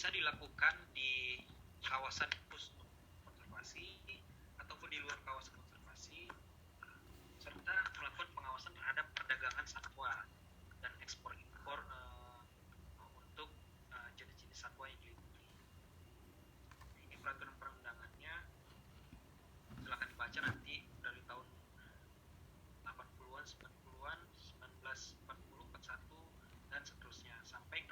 bisa dilakukan di kawasan khusus konservasi ataupun di luar kawasan konservasi, serta melakukan pengawasan terhadap perdagangan satwa dan ekspor impor untuk jenis-jenis satwa yang dilindungi. Ini peraturan perundangannya, silahkan dibaca nanti dari tahun 80-an, 90-an, 1940, 41 dan seterusnya sampai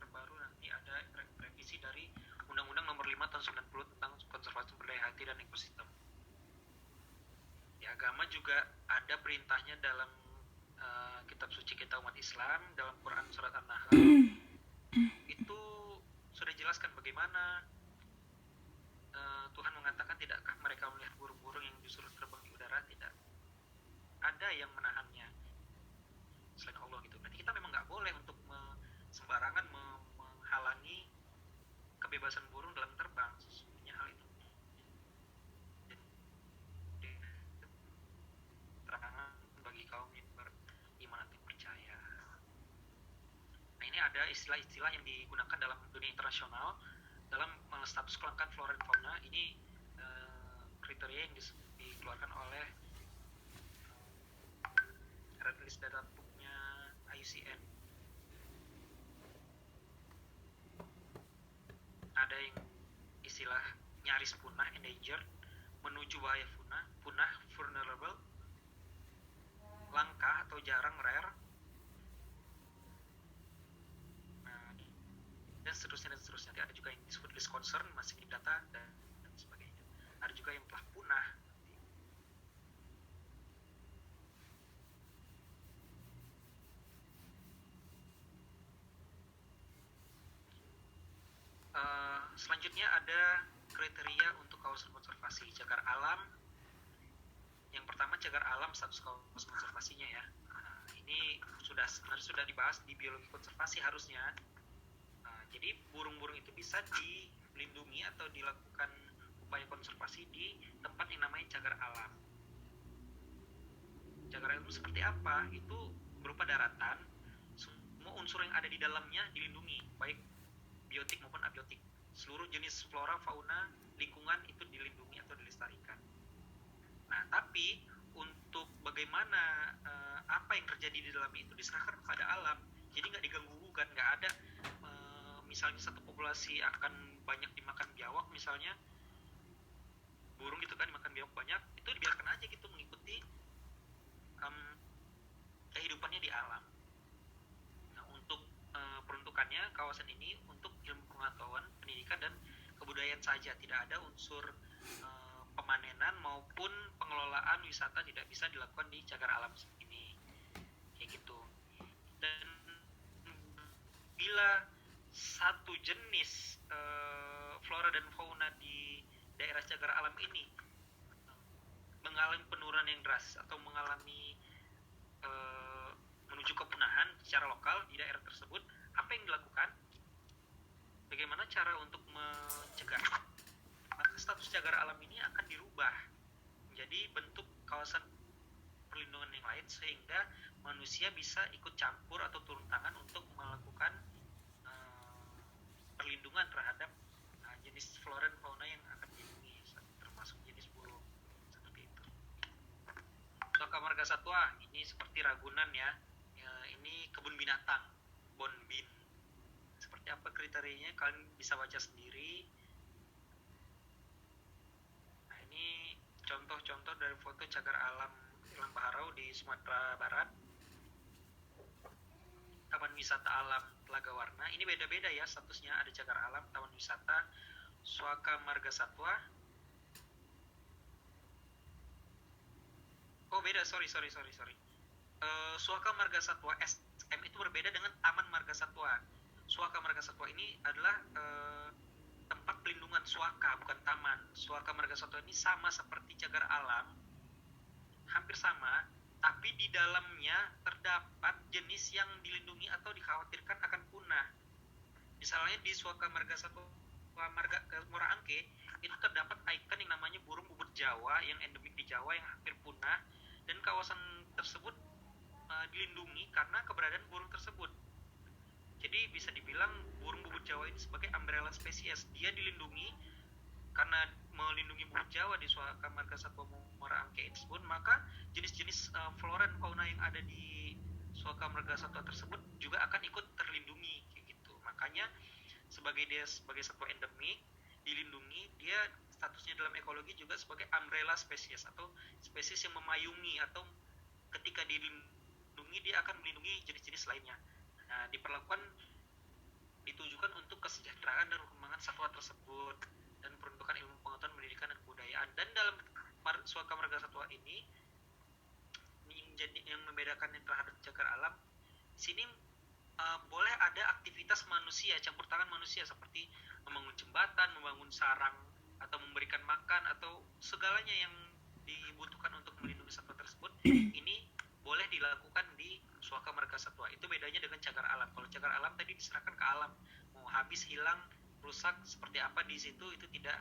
terbaru nanti ada revisi dari Undang-Undang Nomor 5 Tahun 90 tentang konservasi sumber daya hayati dan ekosistem. Di agama juga ada perintahnya dalam kitab suci kita umat Islam, dalam Quran surat An-Nahl itu sudah jelaskan bagaimana Tuhan mengatakan, tidakkah mereka melihat burung-burung yang disuruh terbang di udara, tidak ada yang menahannya selain Allah gitu. Berarti kita memang nggak boleh untuk sembarangan menghalangi kebebasan burung dalam terbang. Sesungguhnya hal itu terangan bagi kaum yang beriman atau percaya. Nah, ini ada istilah-istilah yang digunakan dalam dunia internasional dalam status kelangkaan flora dan fauna. Ini kriteria yang dikeluarkan oleh Red List Data Book-nya IUCN. Ada yang istilah nyaris punah, endangered, menuju bahaya punah, vulnerable, langka atau jarang, rare, dan seterusnya. Ada juga yang disebut least concern, masih di data dan sebagainya. Ada juga yang telah punah. Selanjutnya ada kriteria untuk kawasan konservasi cagar alam. Yang pertama, cagar alam status kawasan konservasinya ya. Ini sebenarnya sudah dibahas di biologi konservasi harusnya. Jadi burung-burung itu bisa dilindungi atau dilakukan upaya konservasi di tempat yang namanya cagar alam. Cagar alam itu seperti apa? Itu berupa daratan, semua unsur yang ada di dalamnya dilindungi, baik biotik maupun abiotik. Seluruh jenis flora, fauna, lingkungan itu dilindungi atau dilestarikan. Nah, tapi untuk bagaimana apa yang terjadi di dalamnya itu diserahkan kepada alam. Jadi nggak diganggu-gugat, nggak ada misalnya satu populasi akan banyak dimakan biawak, misalnya burung gitu kan dimakan biawak banyak, itu dibiarkan aja gitu mengikuti kehidupannya di alam. Nah, untuk peruntukannya kawasan ini untuk ilmu pengetahuan, pendidikan dan kebudayaan saja, tidak ada unsur pemanenan maupun pengelolaan wisata tidak bisa dilakukan di cagar alam ini, kayak gitu. Dan bila satu jenis flora dan fauna di daerah cagar alam ini mengalami penurunan yang drastis atau mengalami menuju kepunahan secara lokal di daerah tersebut, apa yang dilakukan? Bagaimana cara untuk mencegah? Maka status cagar alam ini akan dirubah menjadi bentuk kawasan perlindungan yang lain, sehingga manusia bisa ikut campur atau turun tangan untuk melakukan perlindungan terhadap jenis flora dan fauna yang akan dilindungi, termasuk jenis burung seperti itu. Suaka marga satwa ini seperti Ragunan ya, ini kebun binatang, Bonbin. Seperti apa kriterianya kalian bisa baca sendiri. Nah, ini contoh-contoh dari foto cagar alam Irlam Baharau di Sumatera Barat. Taman wisata alam Telaga Warna, ini beda-beda ya statusnya, ada cagar alam, taman wisata, Suaka Marga Satwa. Oh beda, sorry. Suaka Marga Satwa SM itu berbeda dengan Taman Marga Satwa. Suaka Marga Satwa ini adalah tempat pelindungan suaka, bukan taman. Suaka Marga Satwa ini sama seperti cagar alam, hampir sama, tapi di dalamnya terdapat jenis yang dilindungi atau dikhawatirkan akan punah. Misalnya di Suaka Marga Satwa Muara Angke itu terdapat ikon yang namanya burung bubut Jawa yang endemik di Jawa yang hampir punah, dan kawasan tersebut dilindungi karena keberadaan burung tersebut. Jadi bisa dibilang burung bubut Jawa ini sebagai umbrella spesies. Dia dilindungi karena melindungi burung Jawa di Suaka Marga Satwa Muara Angke tersebut, maka jenis-jenis flora dan fauna yang ada di Suaka Marga Satwa tersebut juga akan ikut terlindungi kayak gitu. Makanya sebagai satwa endemik dilindungi, dia statusnya dalam ekologi juga sebagai umbrella spesies atau spesies yang memayungi, atau ketika dilindungi dia akan melindungi jenis-jenis lainnya. Nah, ditujukan untuk kesejahteraan dan perkembangan satwa tersebut dan peruntukan ilmu pengetahuan, pendidikan, dan kebudayaan. Dan dalam Suaka Marga Satwa ini yang membedakan terhadap cagar alam, sini boleh ada aktivitas manusia, campur tangan manusia, seperti membangun jembatan, membangun sarang, atau memberikan makan, atau segalanya yang dibutuhkan untuk melindungi satwa tersebut. Ini boleh dilakukan di Suaka Marga Satwa. Itu bedanya dengan cagar alam. Kalau cagar alam tadi diserahkan ke alam, mau habis, hilang, rusak seperti apa di situ, itu tidak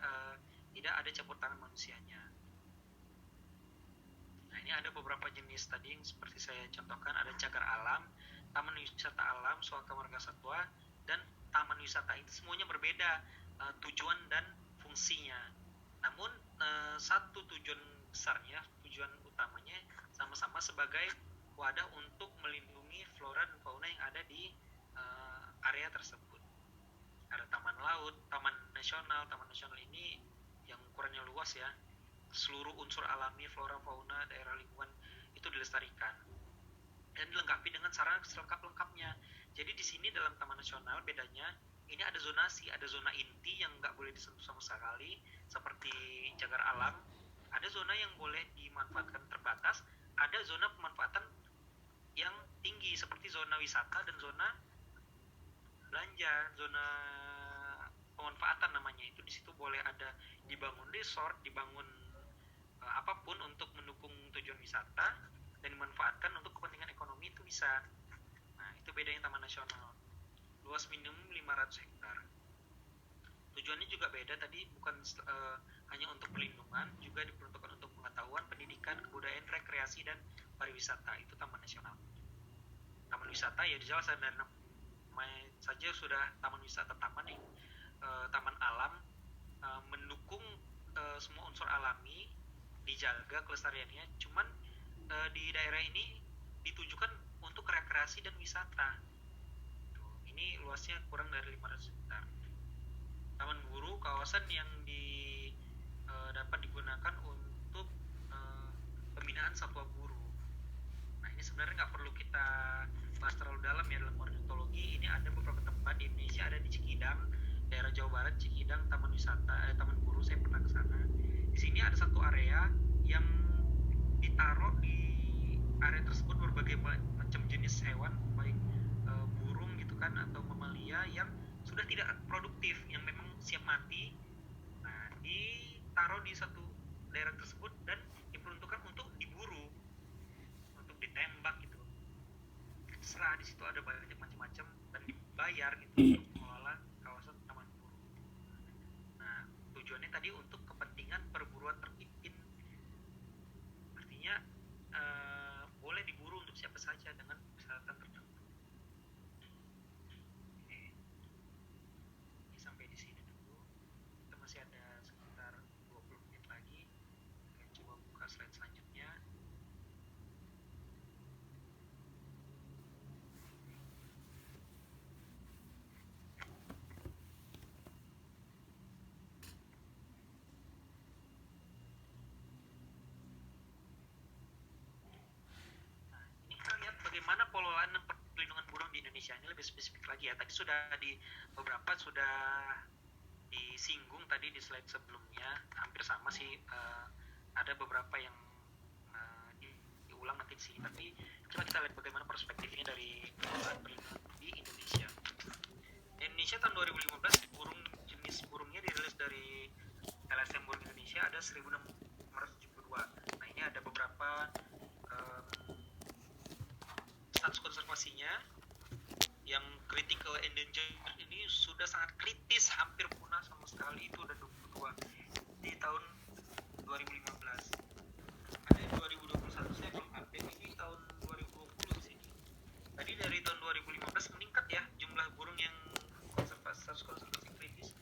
ada campur tangan manusianya. Nah, ini ada beberapa jenis tadi yang seperti saya contohkan. Ada cagar alam, taman wisata alam, Suaka Marga Satwa, dan taman wisata. Itu semuanya berbeda tujuan dan fungsinya. Namun satu tujuan besarnya, tujuan utamanya sama-sama sebagai wadah untuk melindungi flora dan fauna yang ada di area tersebut. Ada taman laut, taman nasional. Taman nasional ini yang ukurannya luas ya. Seluruh unsur alami, flora, fauna, daerah lingkungan itu dilestarikan dan dilengkapi dengan sarana selengkap-lengkapnya. Jadi di sini dalam taman nasional bedanya, ini ada zonasi, ada zona inti yang nggak boleh disentuh sama sekali seperti cagar alam. Ada zona yang boleh dimanfaatkan terbatas, ada zona pemanfaatan yang tinggi seperti zona wisata dan zona belanja, zona pemanfaatan namanya. Itu di situ boleh ada dibangun resort, dibangun apapun untuk mendukung tujuan wisata dan dimanfaatkan untuk kepentingan ekonomi, itu bisa. Nah, itu bedanya taman nasional. Luas minimum 500 hektar. Tujuannya juga beda tadi, bukan hanya untuk perlindungan, juga diperuntukkan untuk pengetahuan, pendidikan, kebudayaan, rekreasi, dan pariwisata. Itu taman nasional. Taman wisata ya jelas dari namanya saja sudah taman wisata, taman alam, mendukung semua unsur alami, dijaga kelestariannya. Cuman di daerah ini ditujukan untuk rekreasi dan wisata. Ini luasnya kurang dari 500 hektar. Taman Buru, kawasan yang dapat digunakan untuk pembinaan satwa buru. Nah, ini sebenarnya nggak perlu kita bahas terlalu dalam ya dalam ornitologi. Ini ada beberapa tempat di Indonesia, ada di Cikidang, daerah Jawa Barat, Cikidang, taman wisata, taman buru, saya pernah ke sana. Di sini ada satu area yang ditaruh di area tersebut berbagai macam jenis hewan, baik burung gitu kan, atau mamalia yang sudah tidak produktif, yang memang siap mati. Nah, ditaruh di satu daerah tersebut dan diperuntukkan untuk diburu, untuk ditembak gitu. Terserah, di situ ada banyak macam-macam dan dibayar gitu untuk mengelola kawasan taman buru. Nah, tujuannya tadi untuk kepentingan perburuan terpimpin. Artinya boleh diburu untuk siapa saja dengan persyaratan tertentu. Oke. Ini sampai di sini dulu. Kita masih ada sekitar 20 menit lagi. Oke, coba buka slide selanjutnya. Bagaimana pengelolaan dan perlindungan burung di Indonesia. Ini lebih spesifik lagi ya. Tadi sudah beberapa sudah disinggung tadi di slide sebelumnya, hampir sama sih. Ada beberapa yang diulang nanti di sini. Tapi coba kita lihat bagaimana perspektifnya dari pengelolaan perlindungan di Indonesia. Di Indonesia tahun 2015 jenis burungnya dirilis dari LSM Burung Indonesia ada 1.672. Nah, ini ada beberapa status konservasinya. Yang critical endangered ini sudah sangat kritis, hampir punah sama sekali, itu udah 22 di tahun 2015. Ada 2021 saya belum update, ini tahun 2020 di sini. Tadi dari tahun 2015 meningkat ya jumlah burung yang status konservasi kritis.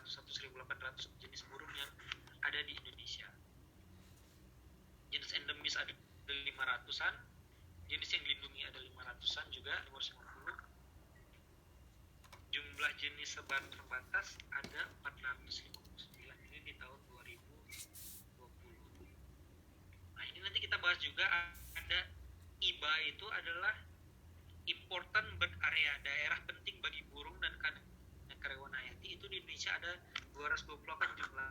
1.900 atau 1.800 jenis burung yang ada di Indonesia. Jenis endemis ada 500-an, jenis yang dilindungi ada 500-an juga, 550. Jumlah jenis sebaran terbatas ada 459, ini di tahun 2020. Nah, ini nanti kita bahas juga, ada IBA itu adalah important bird area, daerah penting bagi burung dan karyawan hayati. Itu di Indonesia ada 228 jumlah.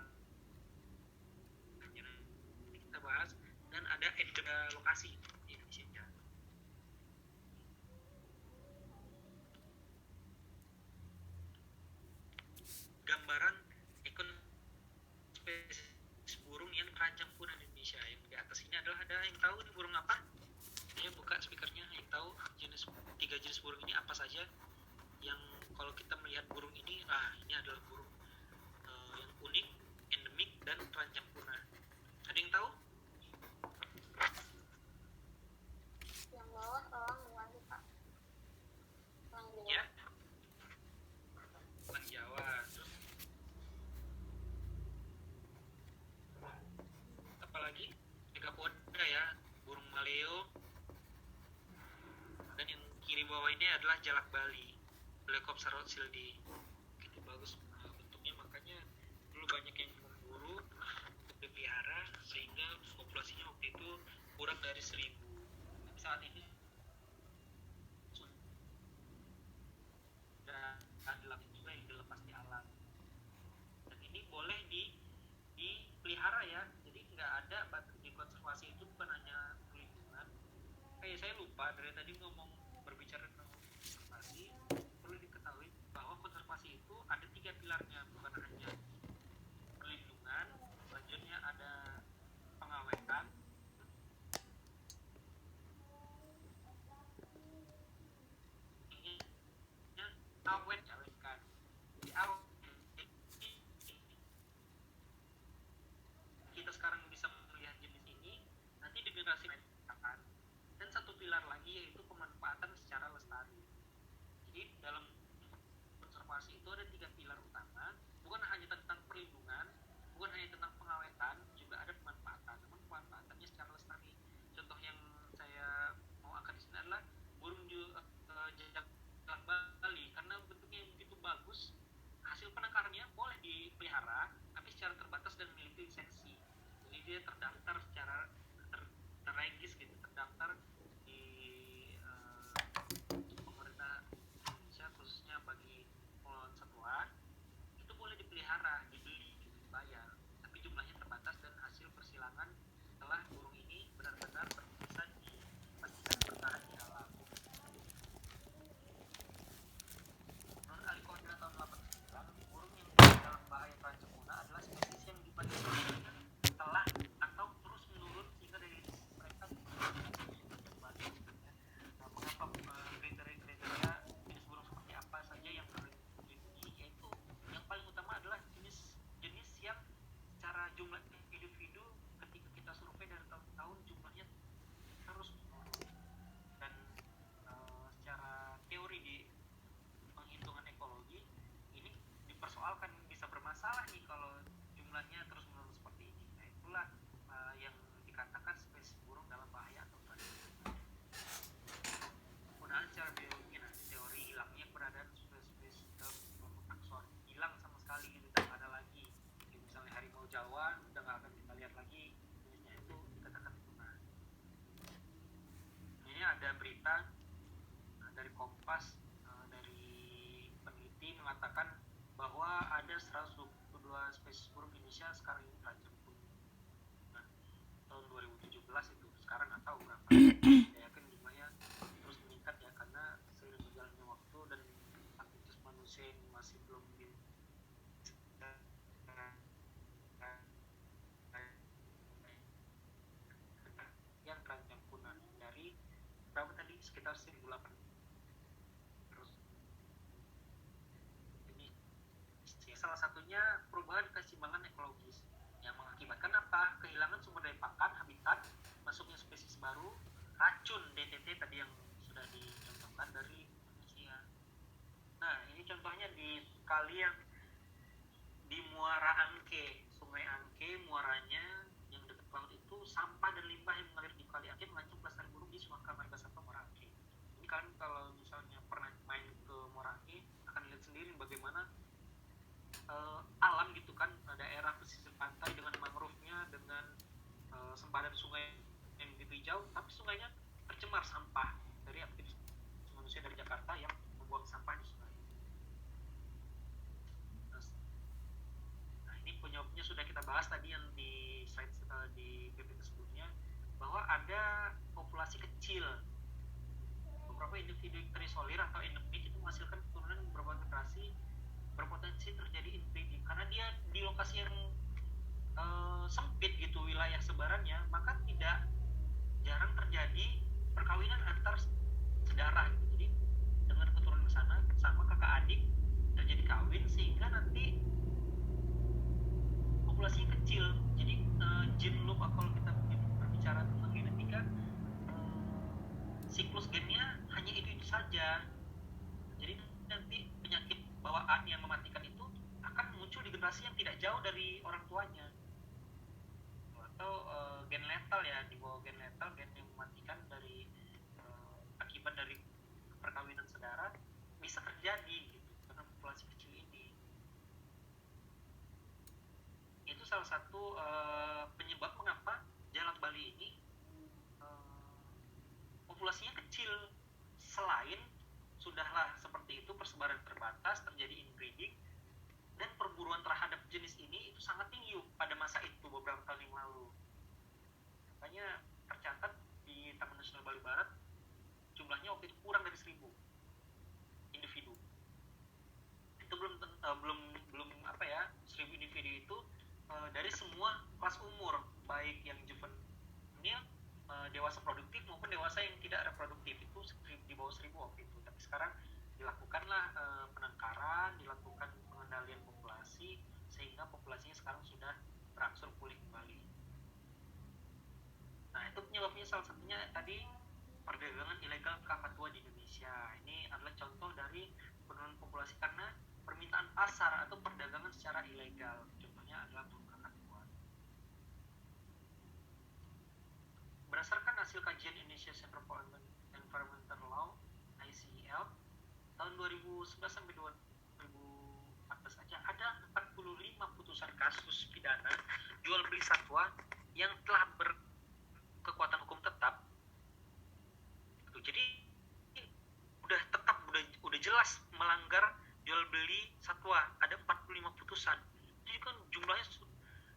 Kita bahas. Dan ada lokasi di Indonesia. Gambaran spesies burung yang terancam punah di Indonesia. Yang di atas ini adalah, ada yang tahu ini burung apa? Saya buka speakernya, yang tahu tiga jenis burung ini apa saja? Yang kalau kita melihat burung ini, ini adalah burung yang unik, endemik, dan terancam punah. Ada yang tahu? Yang bawah elang bukan sih Pak? Elang Jawa. Ya, elang Jawa. Terus apa lagi? Megapoda ya, burung maleo. Dan yang kiri bawah ini adalah jalak Bali, Leucopsa rothschildi. Itu bagus bentuknya, makanya dulu banyak yang memburu untuk dipelihara, sehingga populasinya waktu itu kurang dari 1.000. Saat ini sudah ada juga yang dilepas di alam, dan ini boleh dipelihara ya. Jadi nggak ada di konservasi itu bukan hanya perlindungan. Saya lupa dari tadi berbicara tentang konservasi, perlu diketahui bahwa konservasi itu ada 3 pilarnya, bukan hanya perlindungan, selanjutnya ada pengawetan, awetkan. Di awet kita sekarang bisa melihat jenis ini, nanti di generasi akan. Dan satu pilar lagi yaitu pemanfaatan secara lestari. Jadi dalam konservasi itu ada 3 pilar utama, bukan hanya tentang perlindungan, bukan hanya tentang pengawetan, juga ada pemanfaatan. Namun pemanfaatannya secara lestari. Contoh yang saya mau angkat di sini adalah burung jalak Bali, karena bentuknya begitu bagus, hasil penangkarannya boleh dipelihara, tapi secara terbatas dan memiliki lisensi. Jadi dia terdaftar secara terregis gitu, terdaftar di pemerintah Indonesia, khususnya bagi pengelolaan satwa. Itu boleh dipelihara, dibeli, dibayar, tapi jumlahnya terbatas dan hasil persilangan setelah burung ini benar-benar bisa dipastikan bertahan di alam. Menurut ahli koordinat tahun 89, burung yang dalam bahaya terancam punah adalah spesies yang diprediksi telah atau terus menurun sehingga dari mereka mengapa kriteria jenis burung seperti apa saja yang perlu dilindungi, yaitu yang paling utama adalah jenis yang secara jumlah individu ketika kita survei dari tahun ke tahun jumlahnya terus menurun. Dan secara teori di penghitungan ekologi ini dipersoalkan, bisa bermasalah nih kalau jumlahnya terus menurun seperti ini. Nah, itulah yang dikatakan spesies burung dalam bahaya atau terancam. Penggunaan secara biologi, teori hilangnya keberadaan spesies dalam kelompok taxon, hilang sama sekali gitu, tidak ada lagi. Jadi misalnya harimau Jawa udah nggak akan kita lihat lagi, jenisnya itu dikatakan punah. Ini ada berita dari Kompas, dari peneliti mengatakan bahwa ada 122 spesies burung Indonesia sekarang ini terancam punah. Nah, tahun 2017 itu, sekarang nggak tahu berapa. Saya yakin jumlahnya terus meningkat ya, karena seiring berjalannya waktu dan aktivitas manusia yang masih belum yang terancam punah dari berapa tadi, sekitar 1.800. Terus ini salah satunya perubahan keseimbangan ekologis yang mengakibatkan apa? Kehilangan sumber daya pakan, habitat, masuknya spesies baru, racun DDT tadi yang sudah dicontohkan dari manusia. Nah, ini contohnya di kali yang Marga Satwa Morake. Ini kalian kalau misalnya pernah main ke Morake akan lihat sendiri bagaimana alam gitu kan, daerah pesisir pantai dengan mangrove-nya, dengan sempadan sungai yang begitu hijau, tapi sungainya tercemar sampah dari aktivitas manusia dari Jakarta yang membuang sampah di sungai. Nah, ini penyebabnya sudah kita bahas tadi yang di slide di PPT sebelumnya, bahwa ada populasi kecil, beberapa individu terisolir atau endemik itu menghasilkan keturunan beberapa generasi berpotensi terjadi inbreeding karena dia di lokasi yang sempit gitu wilayah sebarannya, maka tidak jarang terjadi perkawinan antar saudara gitu. Jadi dengan keturunan sana sama kakak adik terjadi kawin sehingga nanti populasinya kecil. Jadi gene loop, kalau kita berbicara tentang genetika, siklus gennya hanya itu saja. Jadi nanti penyakit bawaan yang mematikan itu akan muncul di generasi yang tidak jauh dari orang tuanya, atau gen letal ya, di bawah gen letal, gen yang mematikan dari akibat dari perkawinan saudara bisa terjadi gitu karena populasi kecil ini. Itu salah satu penyebab mengapa jalak Bali ini populasinya kecil. Selain sudahlah seperti itu, persebaran terbatas, terjadi inbreeding, dan perburuan terhadap jenis ini itu sangat tinggi pada masa itu beberapa tahun yang lalu. Makanya tercatat di Taman Nasional Bali Barat jumlahnya waktu itu kurang dari 1.000 individu. Itu belum apa ya, 1.000 individu itu dari semua kelas umur, baik yang juvenil, dewasa produktif maupun dewasa yang tidak reproduktif, itu di bawah 1.000 waktu itu. Tapi sekarang dilakukanlah penangkaran, dilakukan pengendalian populasi sehingga populasinya sekarang sudah berangsur pulih kembali. Nah, itu penyebabnya salah satunya tadi perdagangan ilegal kakak tua di Indonesia. Ini adalah contoh dari penurunan populasi karena permintaan pasar atau perdagangan secara ilegal. Contohnya adalah burung kakak tua. Berdasarkan hasil kajian Indonesia Center for Environmental Law (ICEL) tahun 2011 sampai 2014 saja ada 45 putusan kasus pidana jual beli satwa yang telah berkekuatan hukum tetap. Jadi udah jelas melanggar jual beli satwa, ada 45 putusan. Jadi kan jumlahnya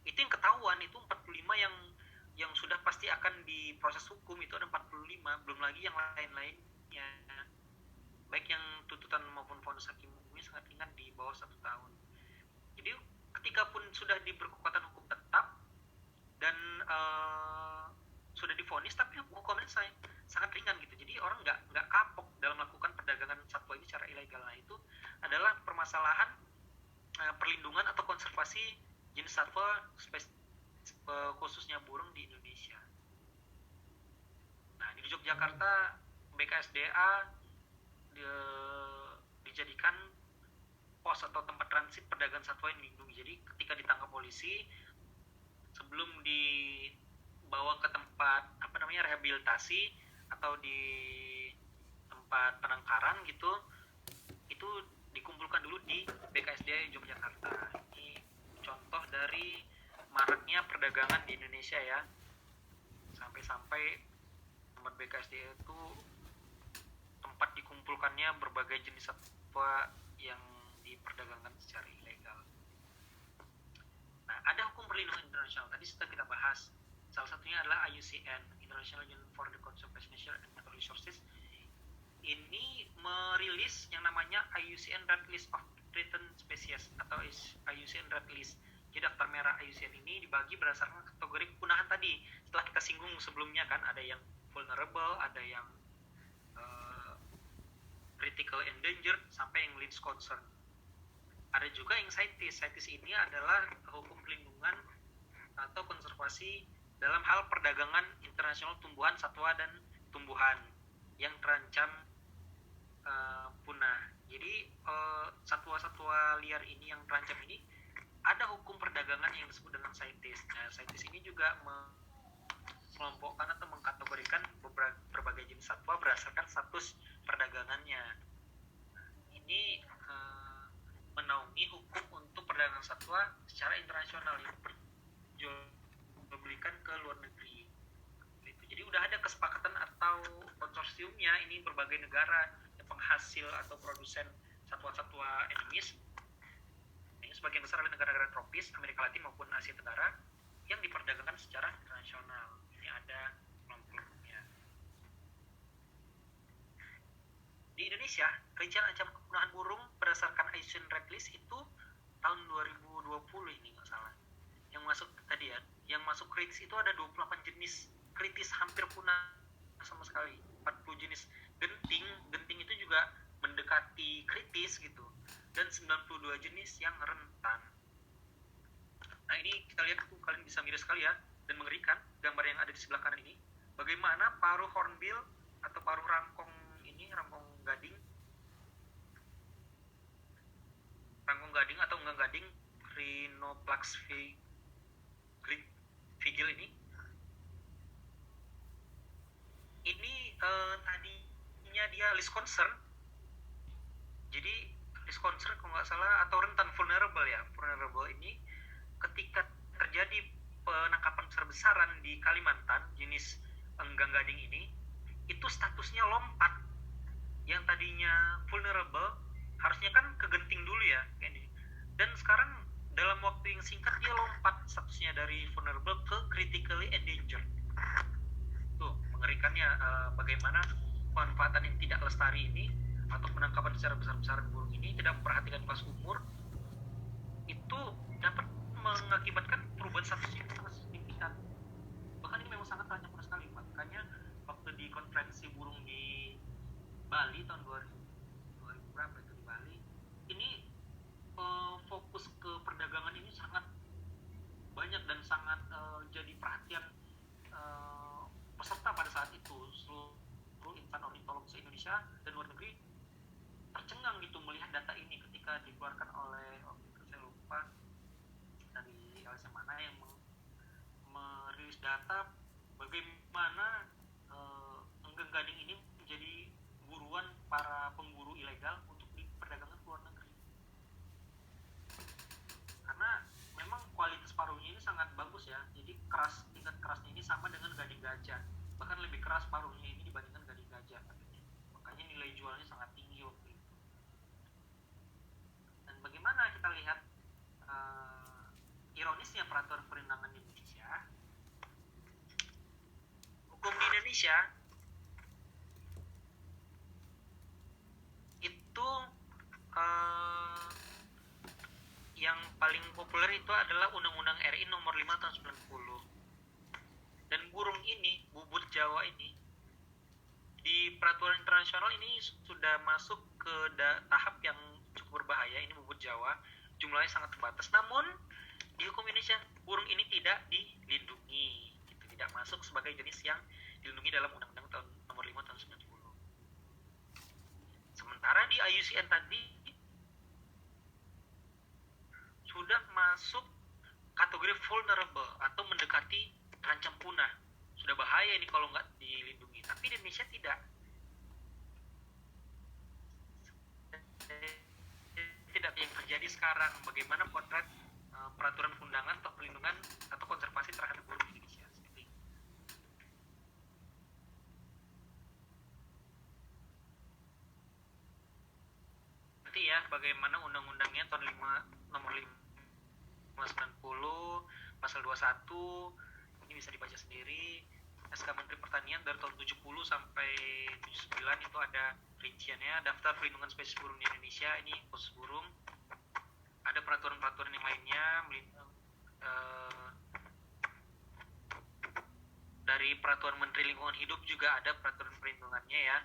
itu yang ketahuan, itu 45 yang sudah pasti akan diproses hukum, itu ada 45, belum lagi yang lain-lainnya, baik yang tuntutan maupun vonis hakim umumnya sangat ringan di bawah 1 tahun. Jadi ketika pun sudah berkekuatan hukum tetap dan sudah divonis, tapi hukumannya sangat ringan gitu. Jadi orang nggak kapok dalam melakukan perdagangan satwa ini secara ilegal. Nah, itu adalah permasalahan perlindungan atau konservasi jenis satwa khususnya burung di Indonesia. Nah, di Yogyakarta BKSDA dijadikan pos atau tempat transit perdagangan satwa yang dilindungi. Jadi ketika ditangkap polisi, sebelum dibawa ke tempat rehabilitasi atau di tempat penangkaran gitu, itu dikumpulkan dulu di BKSDA Yogyakarta. Ini contoh dari maraknya perdagangan di Indonesia ya, sampai-sampai tempat BKSDA itu tempat dikumpulkannya berbagai jenis satwa yang diperdagangkan secara ilegal. Nah, ada hukum perlindungan internasional tadi sudah kita bahas. Salah satunya adalah IUCN, International Union for the Conservation of Nature and Natural Resources. Ini merilis yang namanya IUCN Red List of Threatened Species atau IUCN Red List. Jadi daftar merah IUCN ini dibagi berdasarkan kategori kepunahan tadi. Setelah kita singgung sebelumnya kan, ada yang vulnerable, ada yang critical endangered, sampai yang least concern. Ada juga yang CITES. CITES ini adalah hukum pelindungan atau konservasi dalam hal perdagangan internasional tumbuhan, satwa, dan tumbuhan yang terancam punah. Jadi satwa-satwa liar ini yang terancam ini ada hukum perdagangan yang disebut dengan CITES. Nah, CITES ini juga mengelompokkan atau mengkategorikan berbagai jenis satwa berdasarkan status perdagangannya. Ini menaungi hukum untuk perdagangan satwa secara internasional yang diperjualbelikan ke luar negeri. Jadi udah ada kesepakatan atau konsorsiumnya, ini berbagai negara yang penghasil atau produsen satwa-satwa endemis. Ini sebagian besar adalah negara-negara tropis, Amerika Latin maupun Asia Tenggara yang diperdagangkan secara internasional. Ini ada kelompok-kelompoknya. Di Indonesia, rincian ancaman kepunahan burung berdasarkan IUCN Red List itu tahun 2020 ini nggak salah. Yang masuk tadi ya, yang masuk kritis itu ada 28 jenis kritis hampir punah sama sekali. 40 jenis genting itu juga mendekati kritis gitu. Dan 92 jenis yang rentan. Nah ini kita lihat tuh, kalian bisa miris sekali ya, dan mengerikan gambar yang ada di sebelah kanan ini. Bagaimana paruh hornbill atau paruh rangkong ini, rangkong gading atau unggang gading Rhinoplax vigil ini tadinya dia list concern. Jadi list concern kalau nggak salah, atau rentan vulnerable ini ketika terjadi penangkapan besar-besaran di Kalimantan jenis enggang gading ini, itu statusnya lompat. Yang tadinya vulnerable harusnya kan kegenting dulu ya, dan sekarang dalam waktu yang singkat dia lompat statusnya dari vulnerable ke critically endangered. Tuh mengerikannya, bagaimana pemanfaatan yang tidak lestari ini atau penangkapan secara besar-besaran burung ini tidak memperhatikan kelas umur itu dapat mengakibatkan perubahan statusnya yang sangat signifikan. Bahkan ini memang sangat terancam sekali. Makanya waktu di konferensi burung di Bali tahun 2000 berapa itu di Bali, ini fokus ke perdagangan ini sangat banyak dan sangat jadi perhatian peserta pada saat itu. Seluruh insan ornitolog se-Indonesia dan luar negeri tercengang gitu melihat data ini ketika dikeluarkan oleh, saya lupa dari LSM mana yang merilis data bagaimana enggang gading ini menjadi buruan para pemburu ilegal untuk diperdagangkan ke luar negeri. Karena memang kualitas paruhnya ini sangat bagus ya, jadi tingkat kerasnya ini sama dengan gading gajah, bahkan lebih keras paruhnya ini dibandingkan gading gajah katanya. Makanya nilai jualnya sangat tinggi waktu itu. Dan bagaimana kita lihat ironisnya peraturan perundangan di Indonesia, hukum di Indonesia itu yang paling populer itu adalah Undang-Undang RI nomor 5 tahun 90. Dan burung ini, bubut Jawa ini, di peraturan internasional ini sudah masuk ke tahap yang cukup berbahaya. Ini bubut Jawa, jumlahnya sangat terbatas. Namun di hukum Indonesia burung ini tidak dilindungi, gitu. Tidak masuk sebagai jenis yang dilindungi dalam Undang-Undang tahun nomor 5 tahun 90. Sementara di IUCN tadi sudah masuk kategori vulnerable atau mendekati terancam punah. Sudah bahaya ini kalau nggak dilindungi. Tapi di Indonesia tidak. Tidak yang terjadi sekarang. Bagaimana potret peraturan undangan atau perlindungan atau konservasi terhadap burung di Indonesia. Nanti ya bagaimana undang-undangnya tahun nomor 590 pasal 21 ini bisa dibaca sendiri. SK Menteri Pertanian dari tahun 70 sampai 79 itu ada rinciannya. Daftar perlindungan spesies burung di Indonesia, ini khusus burung. Ada peraturan-peraturan yang lainnya, dari peraturan Menteri Lingkungan Hidup juga ada peraturan perlindungannya ya,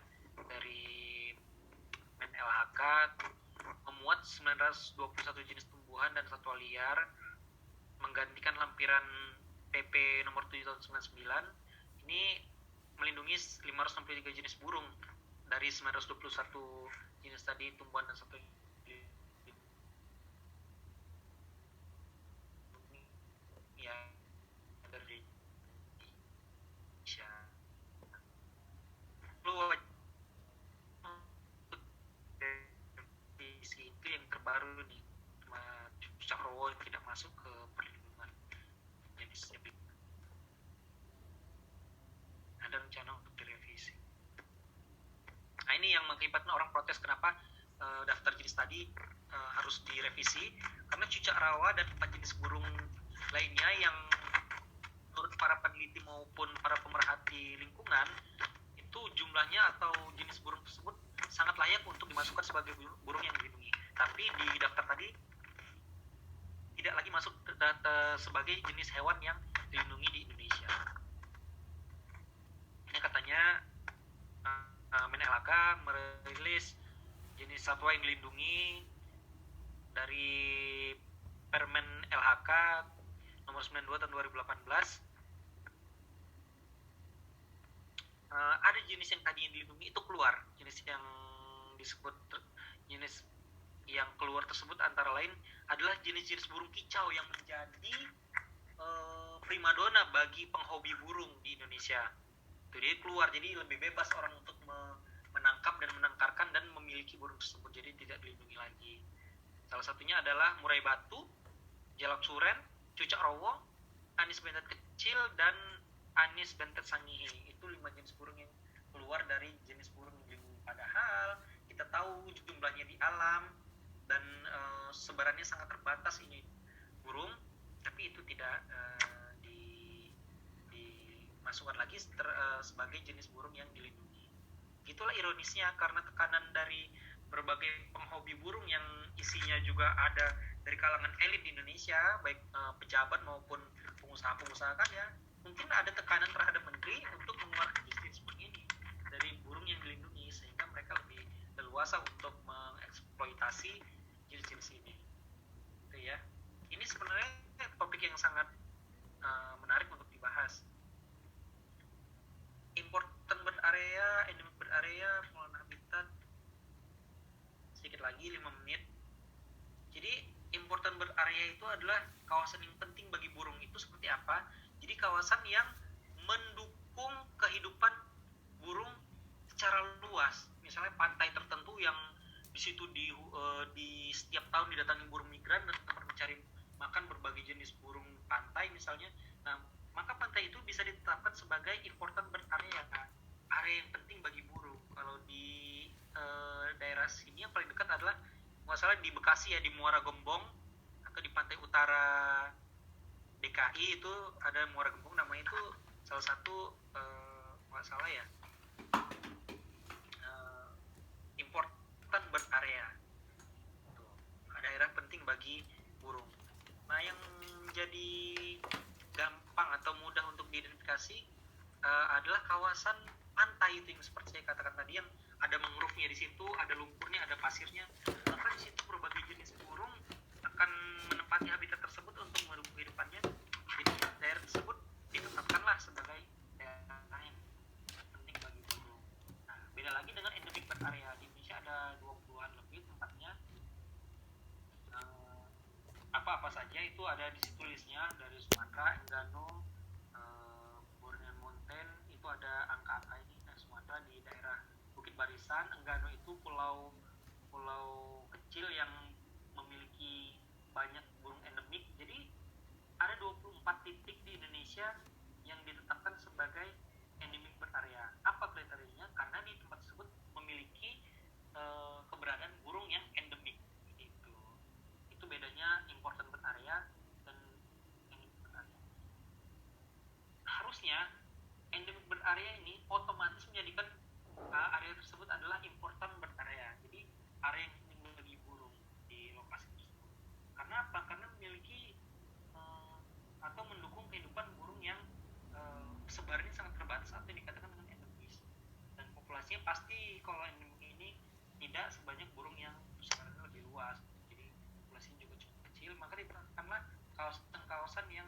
dari Men-LHK, memuat 921 jenis tumbuhan dan satwa liar, menggantikan lampiran PP nomor 7 tahun 99. Ini melindungi 563 jenis burung dari 921 jenis tadi tumbuhan dan satwa ya. Dari masuk ke perlindungan jenis habitat. Ada rencana untuk direvisi. Nah ini yang mengakibatkan orang protes kenapa daftar jenis tadi harus direvisi, karena cucak rawa dan 4 jenis burung lainnya yang menurut para peneliti maupun para pemerhati lingkungan itu jumlahnya atau jenis burung tersebut sangat layak untuk dimasukkan sebagai burung yang dilindungi. Tapi di daftar tadi tidak lagi masuk data sebagai jenis hewan yang dilindungi di Indonesia. Ini katanya Men-LHK merilis jenis satwa yang dilindungi dari Permen LHK nomor 92 tahun 2018. Ada jenis yang tadinya dilindungi itu keluar. Jenis yang disebut jenis yang keluar tersebut antara lain adalah jenis-jenis burung kicau yang menjadi primadona bagi penghobi burung di Indonesia. Itu dia keluar, jadi lebih bebas orang untuk menangkap dan menangkarkan dan memiliki burung tersebut, jadi tidak dilindungi lagi. Salah satunya adalah murai batu, jalak suren, cucak rowo, anis bentet kecil, dan anis bentet sangihe. Itu 5 jenis burung yang keluar dari jenis burung yang dilindungi. Padahal kita tahu jumlahnya di alam dan sebarannya sangat terbatas ini burung, tapi itu tidak dimasukkan lagi sebagai jenis burung yang dilindungi. Itulah ironisnya, karena tekanan dari berbagai penghobi burung yang isinya juga ada dari kalangan elit di Indonesia, baik pejabat maupun pengusaha-pengusaha kan ya, mungkin ada tekanan terhadap menteri untuk mengeluarkan jenis seperti ini dari burung yang dilindungi, sehingga mereka lebih leluasa untuk mengeksploitasi jenis-jenis ini. Itu ya. Ini sebenarnya topik yang sangat menarik untuk dibahas. Important bird area, endemic bird area, pengelolaan habitat. Sedikit lagi 5 menit. Jadi important bird area itu adalah kawasan yang penting bagi burung. Itu seperti apa? Jadi kawasan yang mendukung kehidupan burung secara luas. Misalnya pantai tertentu yang di situ di setiap tahun didatangi burung migran dan tempat mencari makan berbagai jenis burung pantai misalnya. Nah, maka pantai itu bisa ditetapkan sebagai important bird area, area yang penting bagi burung. Kalau di daerah sini yang paling dekat adalah nggak salah di Bekasi ya, di Muara Gembong, atau di pantai utara DKI itu ada Muara Gembong, namanya itu salah satu nggak salah ya important bird area. Tuh, daerah penting bagi burung. Nah, yang jadi gampang atau mudah untuk diidentifikasi adalah kawasan pantai itu yang seperti saya katakan tadi, yang ada mangrove-nya di situ, ada lumpurnya, ada pasirnya. Maka di situ berbagai jenis burung akan menempati habitat tersebut untuk mendukung kehidupannya. Jadi daerah tersebut ditetapkanlah sebagai daerah yang penting bagi burung. Nah, beda lagi dengan endemic bird area. Di Indonesia ada 20-an lebih tempatnya. Apa-apa saja itu ada di situ listnya, dari Sumatera, Enggano, Borneo Mountain, itu ada angka-angka ini. Nah, Sumatera di daerah Bukit Barisan, Enggano itu pulau kecil yang memiliki banyak burung endemik. Jadi ada 24 titik di Indonesia yang ditetapkan sebagai endemic bird area. Apa kriterianya? Karena di tempat tersebut memiliki keberadaan burung yang endemik. Itu bedanya important bird area dan endemic bird area. Harusnya endemic bird area ini otomatis menjadikan area tersebut adalah important bird area. Jadi area yang penting bagi burung di lokasi tersebut. Karena apa? Karena memiliki atau mendukung kehidupan burung yang sebarannya sangat terbatas atau dikatakan dengan endemis. Dan populasinya pasti kalau endemik ini tidak sebanyak burung yang sebarannya lebih luas. Jadi populasinya juga cukup kecil. Maka ditetapkanlah kawasan-kawasan yang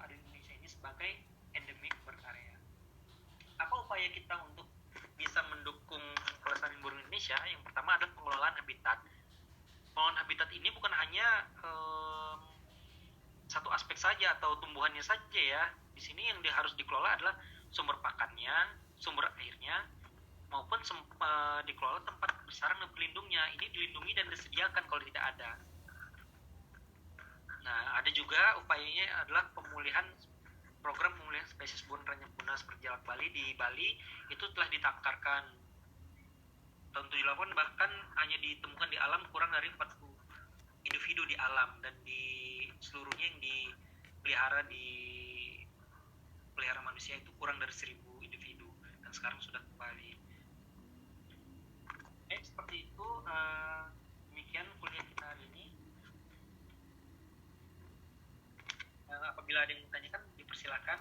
ada di Indonesia ini sebagai endemic bird area. Apa upaya kita untuk bisa mendukung kelestarian burung Indonesia? Yang pertama adalah pengelolaan habitat. Pengelolaan habitat ini bukan hanya satu aspek saja atau tumbuhannya saja ya. Di sini yang harus dikelola adalah sumber pakannya, sumber airnya, maupun dikelola tempat bersarang dan pelindungnya. Ini dilindungi dan disediakan kalau tidak ada. Nah, ada juga upayanya adalah program pemulihan spesies burung ranjang punah seperti jalak Bali di Bali itu telah ditakarkan tahun 78, bahkan hanya ditemukan di alam kurang dari 40 individu di alam, dan di seluruhnya yang pelihara manusia itu kurang dari 1000 individu, dan sekarang sudah kembali. Seperti itu. Demikian kuliah kita hari ini. Apabila ada yang ditanyakan, dipersilakan.